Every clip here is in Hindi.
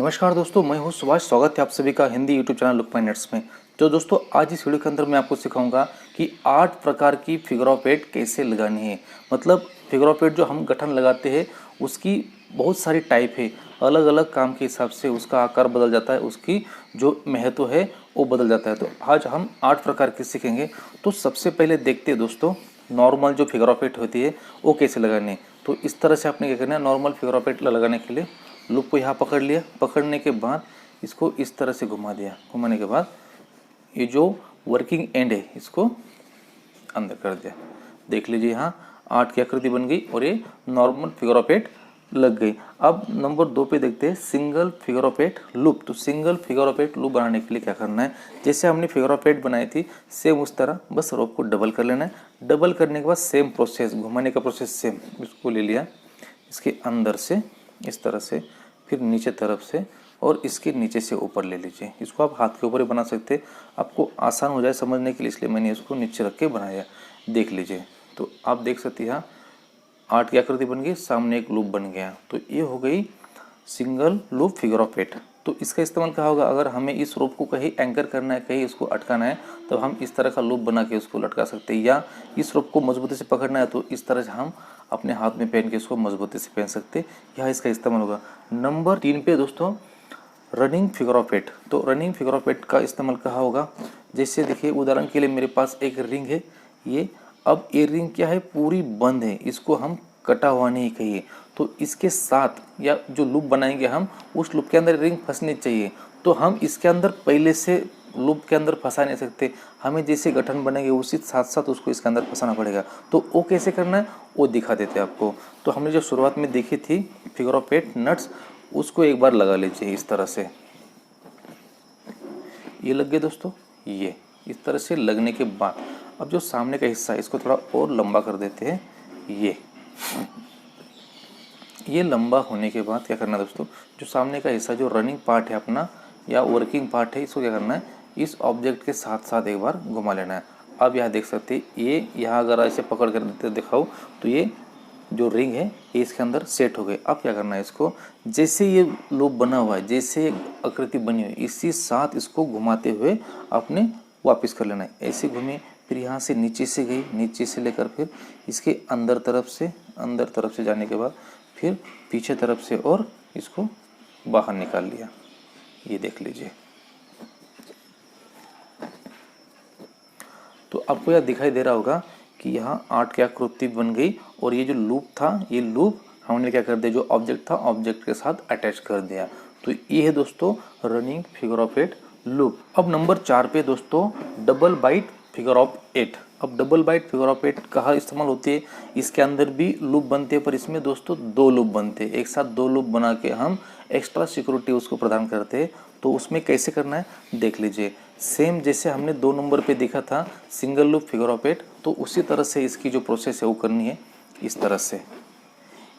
नमस्कार दोस्तों, मैं हूं सुभाष। स्वागत है आप सभी का हिंदी यूट्यूब चैनल लुक माई नेट्स में। तो दोस्तों, आज इस वीडियो के अंदर मैं आपको सिखाऊंगा कि 8 प्रकार की फिगर ऑफ 8 कैसे लगानी है। मतलब फिगर ऑफ 8 जो हम गठन लगाते हैं उसकी बहुत सारी टाइप है। अलग अलग काम के हिसाब से उसका आकार बदल जाता है, उसकी जो महत्व है वो बदल जाता है। तो आज हम 8 प्रकार की सीखेंगे। तो सबसे पहले देखते हैं दोस्तों, नॉर्मल जो फिगर ऑफ 8 होती है वो कैसे लगानी है। तो इस तरह से आपने क्या करना है, नॉर्मल फिगर ऑफ 8 लगाने के लिए लूप को यहाँ पकड़ लिया। पकड़ने के बाद इसको इस तरह से घुमा दिया। घुमाने के बाद ये जो वर्किंग एंड है इसको अंदर कर दिया। देख लीजिए, यहाँ 8 की आकृति बन गई और ये नॉर्मल फिगर ऑफ 8 लग गई। अब नंबर 2 पे देखते हैं सिंगल फिगर ऑफ 8 लूप। तो सिंगल फिगर ऑफ 8 लूप बनाने के लिए क्या करना है, जैसे हमने फिगर ऑफ 8 बनाई थी सेम उस तरह बस रोप को डबल कर लेना है। डबल करने के बाद सेम प्रोसेस, घुमाने का प्रोसेस सेम। इसको ले लिया इसके अंदर से इस तरह से, फिर नीचे तरफ से और इसके नीचे से ऊपर ले लीजिए। इसको आप हाथ के ऊपर ही बना सकते हैं, आपको आसान हो जाए समझने के लिए, इसलिए मैंने इसको नीचे रख के बनाया। देख लीजिए, तो आप देख सकते हैं यहाँ 8 की आकृति बन गई, सामने एक लूप बन गया। तो ये हो गई सिंगल लूप फिगर ऑफ 8। तो इसका इस्तेमाल क्या होगा, अगर हमें इस रोप को कहीं एंकर करना है, कहीं इसको अटकाना है, तो हम इस तरह का लूप बना के उसको लटका सकते हैं। या इस रोप को मजबूती से पकड़ना है तो इस तरह से हम अपने हाथ में पहन के इसको मजबूती से पहन सकते हैं। यह इसका इस्तेमाल होगा। नंबर 3 पे दोस्तों रनिंग फिगर ऑफ 8। तो रनिंग फिगर ऑफ 8 का इस्तेमाल कहाँ होगा, जैसे देखिए उदाहरण के लिए मेरे पास एक रिंग है ये। अब ये रिंग क्या है, पूरी बंद है, इसको हम कटा हुआ नहीं कहिए। तो इसके साथ या जो लूप बनाएंगे हम, उस लूप के अंदर रिंग फंसनी चाहिए। तो हम इसके अंदर पहले से लूप के अंदर फंसा नहीं सकते, हमें जैसे गठन बनेंगे उसी साथ साथ उसको इसके अंदर फंसाना पड़ेगा। तो वो कैसे करना है वो दिखा देते हैं आपको। तो हमने जो शुरुआत में देखी थी फिगर ऑफ 8 नट्स, उसको एक बार लगा लीजिए इस तरह से। ये लग गए दोस्तों, ये इस तरह से लगने के बाद अब जो सामने का हिस्सा है इसको थोड़ा और लंबा कर देते हैं। ये लंबा होने के बाद क्या करना है दोस्तों, जो सामने का हिस्सा जो रनिंग पार्ट है अपना या वर्किंग पार्ट है, इसको क्या करना है, इस ऑब्जेक्ट के साथ साथ एक बार घुमा लेना है। अब यहाँ देख सकते हैं ये, यहाँ अगर ऐसे पकड़ कर देते दिखाओ तो ये जो रिंग है ये इसके अंदर सेट हो गए। अब क्या करना है, इसको जैसे ये लूप बना हुआ है, जैसे आकृति बनी हुई है, इसी साथ इसको घुमाते हुए आपने वापस कर लेना है। ऐसे घूमिए, फिर यहाँ से नीचे से गई, नीचे से लेकर फिर इसके अंदर तरफ से जाने के बाद फिर पीछे तरफ से और इसको बाहर निकाल लिया। ये देख लीजिए। तो आपको यह दिखाई दे रहा होगा कि यहाँ 8 की आकृति बन गई और ये जो लूप था, ये लूप हमने क्या कर दिया, जो ऑब्जेक्ट था ऑब्जेक्ट के साथ अटैच कर दिया। तो ये है दोस्तों रनिंग फिगर ऑफ 8 लूप। अब नंबर 4 पे दोस्तों डबल बाइट फिगर ऑफ 8। अब डबल बाइट फिगर ऑफ 8 कहाँ इस्तेमाल होती है, इसके अंदर भी लूप बनते हैं पर इसमें दोस्तों 2 लूप बनते हैं। एक साथ 2 लूप बना के हम एक्स्ट्रा सिक्योरिटी उसको प्रदान करते हैं। तो उसमें कैसे करना है देख लीजिए। सेम जैसे हमने 2 नंबर पे देखा था सिंगल लूप फिगर ऑफ 8, तो उसी तरह से इसकी जो प्रोसेस है वो करनी है इस तरह से।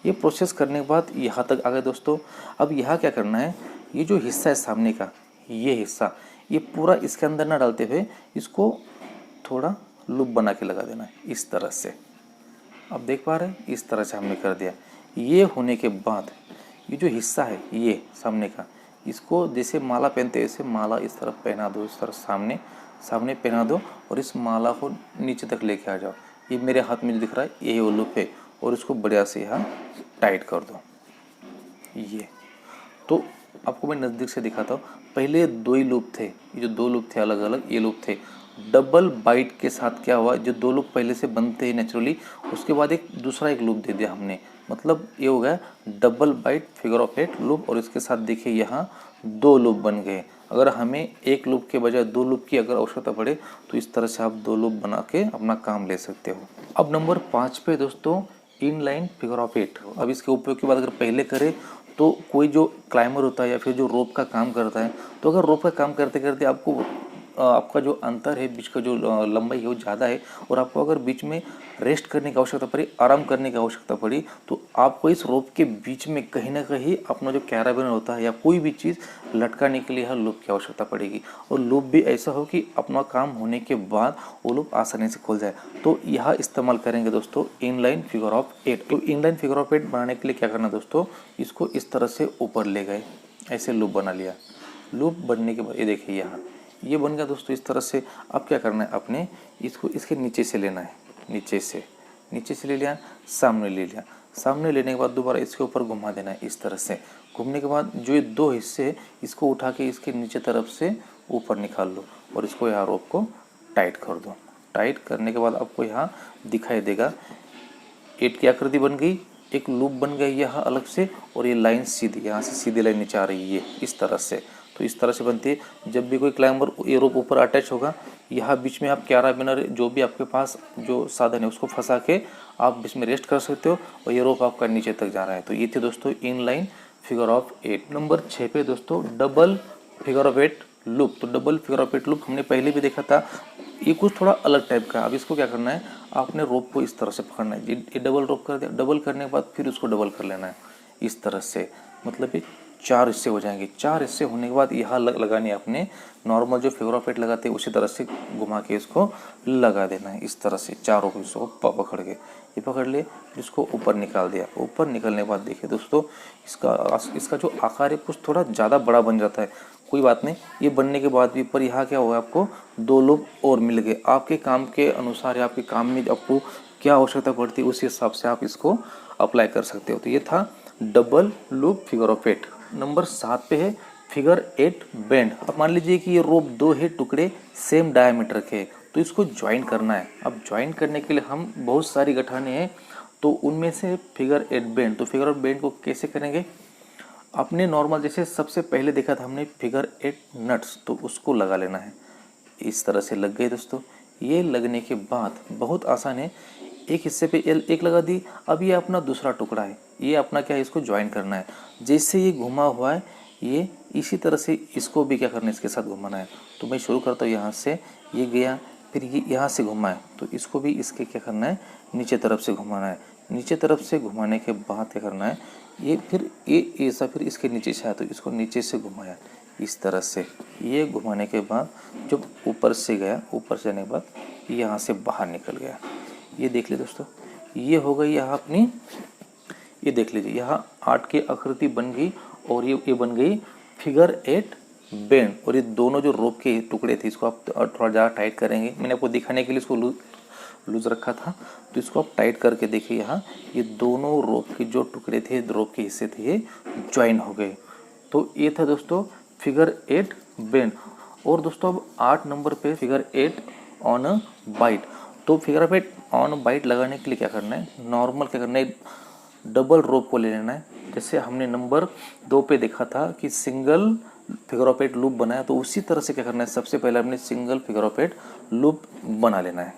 ये प्रोसेस करने के बाद यहाँ तक आ गए दोस्तों। अब यहाँ क्या करना है, ये जो हिस्सा है सामने का, ये हिस्सा ये पूरा इसके अंदर ना डालते हुए इसको थोड़ा लूप बना के लगा देना है इस तरह से। अब देख पा रहे हैं, इस तरह से हमने कर दिया। ये होने के बाद ये जो हिस्सा है ये सामने का, इसको जैसे माला पहनते हैं ऐसे माला इस तरफ पहना दो, इस तरफ सामने सामने पहना दो और इस माला को नीचे तक लेके आ जाओ। ये मेरे हाथ में जो दिख रहा है यही वो लूप है और इसको बढ़िया से यहाँ टाइट कर दो। ये तो आपको मैं नज़दीक से दिखाता हूँ। पहले 2 ही लूप थे, ये जो 2 लूप थे अलग अलग ये लूप थे। डबल बाइट के साथ क्या हुआ, जो 2 लूप पहले से बनते हैं नेचुरली, उसके बाद एक दूसरा एक लूप दे दिया हमने। मतलब ये हो गया double bight figure of 8 loop. और इसके साथ देखिए यहाँ 2 लूप बन गए। अगर हमें एक लूप के बजाय 2 लूप की अगर आवश्यकता पड़े तो इस तरह से आप 2 लूप बना के अपना काम ले सकते हो। अब नंबर 5 पे दोस्तों इनलाइन फिगर ऑफ 8। अब इसके उपयोग की बात अगर पहले करें तो कोई जो क्लाइंबर होता है या फिर जो रोप का काम करता है, तो अगर रोप का काम करते करते आपको आपका जो अंतर है बीच का जो लंबाई है वो ज़्यादा है और आपको अगर बीच में रेस्ट करने की आवश्यकता पड़ी, आराम करने की आवश्यकता पड़ी, तो आपको इस रोप के बीच में कहीं ना कहीं अपना जो कैराबिन होता है या कोई भी चीज़ लटकाने के लिए यहाँ लूप की आवश्यकता पड़ेगी। और लूप भी ऐसा हो कि अपना काम होने के बाद वो लूप आसानी से खुल जाए। तो यह इस्तेमाल करेंगे दोस्तों इनलाइन फिगर ऑफ 8। तो इनलाइन फिगर ऑफ 8 बनाने के लिए क्या करना दोस्तों, इसको इस तरह से ऊपर ले गए, ऐसे लूप बना लिया। लूप बनने के बाद ये देखिए यहाँ ये बन गया दोस्तों इस तरह से। अब क्या करना है, अपने इसको इसके नीचे से लेना है, नीचे से ले लिया, सामने ले लिया। सामने लेने के बाद दोबारा इसके ऊपर घुमा देना है इस तरह से। घूमने के बाद जो ये दो हिस्से इसको उठा के इसके नीचे तरफ से ऊपर निकाल लो और इसको यहाँ रोप को टाइट कर दो। टाइट करने के बाद आपको यहाँ दिखाई देगा 8 की आकृति बन गई, एक लूप बन गई यहाँ अलग से, और ये लाइन सीधी यहाँ से सीधी लाइन नीचे आ रही है इस तरह से। तो इस तरह से बनती है। जब भी कोई क्लाइंबर ये रोप ऊपर अटैच होगा, यहाँ बीच में आप कैराबिनर जो भी आपके पास जो साधन है उसको फंसा के आप इसमें रेस्ट कर सकते हो और ये रोप आपका नीचे तक जा रहा है। तो ये थे दोस्तों in line figure of 8। Number 6 पे दोस्तों डबल फिगर ऑफ 8 लूप। तो डबल फिगर ऑफ 8 लूप हमने पहले भी देखा था, ये कुछ थोड़ा अलग टाइप का। अब इसको क्या करना है, आपने रोप को इस तरह से पकड़ना है। ये डबल रोप कर दिया, डबल करने के बाद फिर उसको डबल कर लेना है इस तरह से। मतलब ये 4 हिस्से हो जाएंगे। 4 हिस्से होने के बाद यहाँ लगानी है अपने नॉर्मल जो फिगर ऑफ 8 लगाते हैं उसी तरह से घुमा के इसको लगा देना है इस तरह से। चारों हिस्सों को पकड़ के ये पकड़ लिए, इसको ऊपर निकाल दिया। ऊपर निकलने के बाद देखिए दोस्तों इसका जो आकार है कुछ थोड़ा ज़्यादा बड़ा बन जाता है, कोई बात नहीं। ये बनने के बाद भी पर यहाँ क्या होगा, आपको 2 लूप और मिल गए। आपके काम के अनुसार या आपके काम में आपको क्या आवश्यकता पड़ती है उसी हिसाब से आप इसको अप्लाई कर सकते हो। तो ये था double loop figure of 8। Number 7 पे है फिगर 8 बेंड। अब मान लीजिए कि ये रोप 2 है टुकड़े सेम डायमीटर के, तो इसको ज्वाइन करना है। अब ज्वाइन करने के लिए हम बहुत सारी गठाने हैं, तो उनमें से फिगर 8 बेंड। तो फिगर ऑफ बेंड को कैसे करेंगे, अपने नॉर्मल जैसे सबसे पहले देखा था हमने फिगर 8 नट्स, तो उसको लगा लेना है इस तरह से। लग गए दोस्तों। ये लगने के बाद बहुत आसान है, एक हिस्से पे एक लगा दी। अब ये अपना दूसरा टुकड़ा है, ये अपना क्या है, इसको ज्वाइन करना है। जैसे ये घुमा हुआ है ये इसी तरह से इसको भी क्या करना है, इसके साथ घुमाना है। तो मैं शुरू करता हूँ यहाँ से, ये गया, फिर ये यहाँ से घुमा है, तो इसको भी इसके क्या करना है, नीचे तरफ से घुमाना है। नीचे तरफ से घुमाने के बाद क्या करना है, ये फिर ये ऐसा फिर इसके नीचे से आया, तो इसको नीचे से घुमाया इस तरह से। ये घुमाने के बाद जब ऊपर से गया, ऊपर से आने के बाद यहाँ से बाहर निकल गया। ये देख लीजिए दोस्तों, ये हो गई यहाँ अपनी, ये देख लीजिए यहाँ 8 की आकृति बन गई और ये बन गई फिगर 8 बेंड। और ये दोनों जो रोप के टुकड़े थे इसको आप थोड़ा ज़्यादा टाइट करेंगे। मैंने आपको दिखाने के लिए इसको लूज रखा था, तो इसको आप टाइट करके देखिए यहाँ ये दोनों रोप के जो टुकड़े थे, रोप के हिस्से थे, ये ज्वाइन हो गए। तो ये था दोस्तों फिगर 8 बेंड। और दोस्तों अब 8 नंबर पे फिगर 8 ऑन अ बाइट। तो फिगर ऑफ 8 ऑन बाइट लगाने के लिए क्या करना है, नॉर्मल क्या करना है, डबल रोप को ले लेना है। जैसे हमने नंबर 2 पे देखा था कि सिंगल फिगर ऑफ 8 लूप बनाया, तो उसी तरह से क्या करना है, सबसे पहले हमने सिंगल फिगर ऑफ 8 लूप बना लेना है।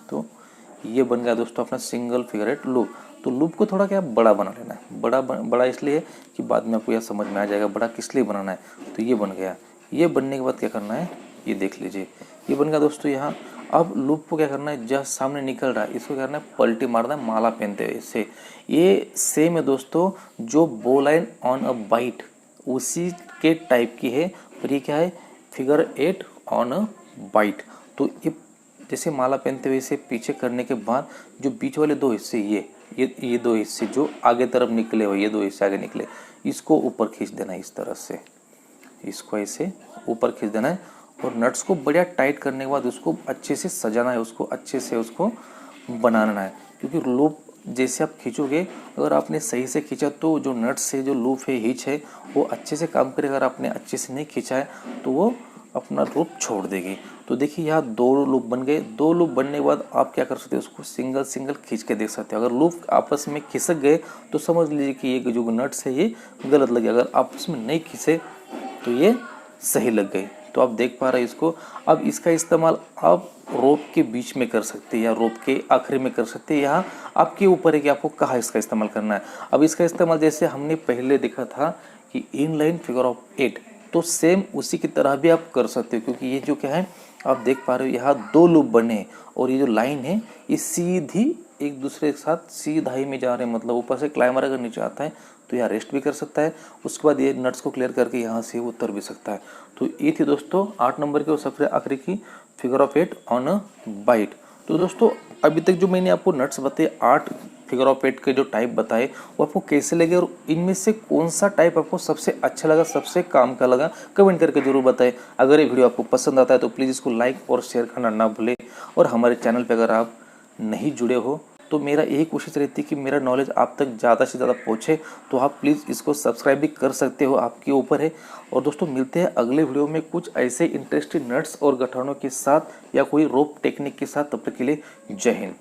तो ये बन गया दोस्तों अपना सिंगल फिगर 8 लूप। तो लूप को थोड़ा क्या बड़ा बना लेना है। बड़ा इसलिए कि बाद में आपको यह समझ में आ जाएगा बड़ा किस लिए बनाना है। तो ये बन गया। ये बनने के बाद क्या करना है, ये देख लीजिए ये बन गया दोस्तों यहाँ। अब लूप को क्या करना है, जस्ट सामने निकल रहा है इसको क्या करना है, पलटी मारना है माला पहनते हुए इससे। ये सेम है दोस्तों जो बो लाइन ऑन अ बाइट उसी के टाइप की है, पर ये क्या है, फिगर 8 ऑन अ बाइट। तो ये जैसे माला पहनते हुए इसे पीछे करने के बाद जो बीच वाले 2 हिस्से ये 2 हिस्से जो आगे तरफ निकले हुए, ये 2 हिस्से आगे निकले, इसको ऊपर खींच देना है इस तरह से। इसको ऐसे ऊपर खींच देना है और नट्स को बढ़िया टाइट करने के बाद उसको अच्छे से सजाना है, उसको अच्छे से उसको बनाना है। क्योंकि लूप जैसे आप खींचोगे, अगर आपने सही से खींचा तो जो नट्स से जो लूप है, हिच है, वो अच्छे से काम करेगा। अगर आपने अच्छे से नहीं खींचा है तो वो अपना लूप छोड़ देगी। तो देखिए यहाँ 2 लूप बन गए। 2 लूप बनने के बाद आप क्या कर सकते हो, उसको सिंगल खींच के देख सकते हो। अगर लूप आपस में खिसक गए तो समझ लीजिए कि ये जो नट्स है ये गलत लगे। अगर आपस में नहीं खिंचे तो ये सही लग गई। तो आप देख पा रहे हैं इसको। अब इसका इस्तेमाल आप रोप के बीच में कर सकते हैं या रोप के आखिरी में कर सकते हैं। यहाँ आपके ऊपर है कि आपको कहाँ इसका इस्तेमाल करना है। अब इसका इस्तेमाल जैसे हमने पहले देखा था कि इन लाइन फिगर ऑफ 8, तो सेम उसी की तरह भी आप कर सकते हो। क्योंकि ये जो क्या है, आप देख पा रहे हो यहाँ 2 लूप बने और ये जो लाइन है ये सीधी एक दूसरे के साथ सीधा ही में जा रहे हैं। मतलब ऊपर से क्लाइंबर अगर नीचे आता है तो यहाँ रेस्ट भी कर सकता है, उसके बाद ये नट्स को क्लियर करके यहाँ से उतर भी सकता है। तो ये थी दोस्तों 8 नंबर की और सबसे आखिरी की figure of 8 on a bight. तो दोस्तों अभी तक जो मैंने आपको नट्स बताए 8 फिगर ऑफ 8 के जो टाइप बताए वो आपको कैसे लगे और इनमें से कौन सा टाइप आपको सबसे अच्छा लगा, सबसे काम का लगा, कमेंट करके जरूर बताएं। अगर ये वीडियो आपको पसंद आता है तो प्लीज़ इसको लाइक और शेयर करना ना भूलें। और हमारे चैनल पर अगर आप नहीं जुड़े हो तो मेरा यही कोशिश रहती है कि मेरा नॉलेज आप तक ज़्यादा से ज़्यादा पहुँचे, तो आप प्लीज़ इसको सब्सक्राइब भी कर सकते हो, आपके ऊपर है। और दोस्तों मिलते हैं अगले वीडियो में कुछ ऐसे इंटरेस्टिंग नट्स और गठानों के साथ या कोई रोप टेक्निक के साथ। तब तक के लिए जय हिंद।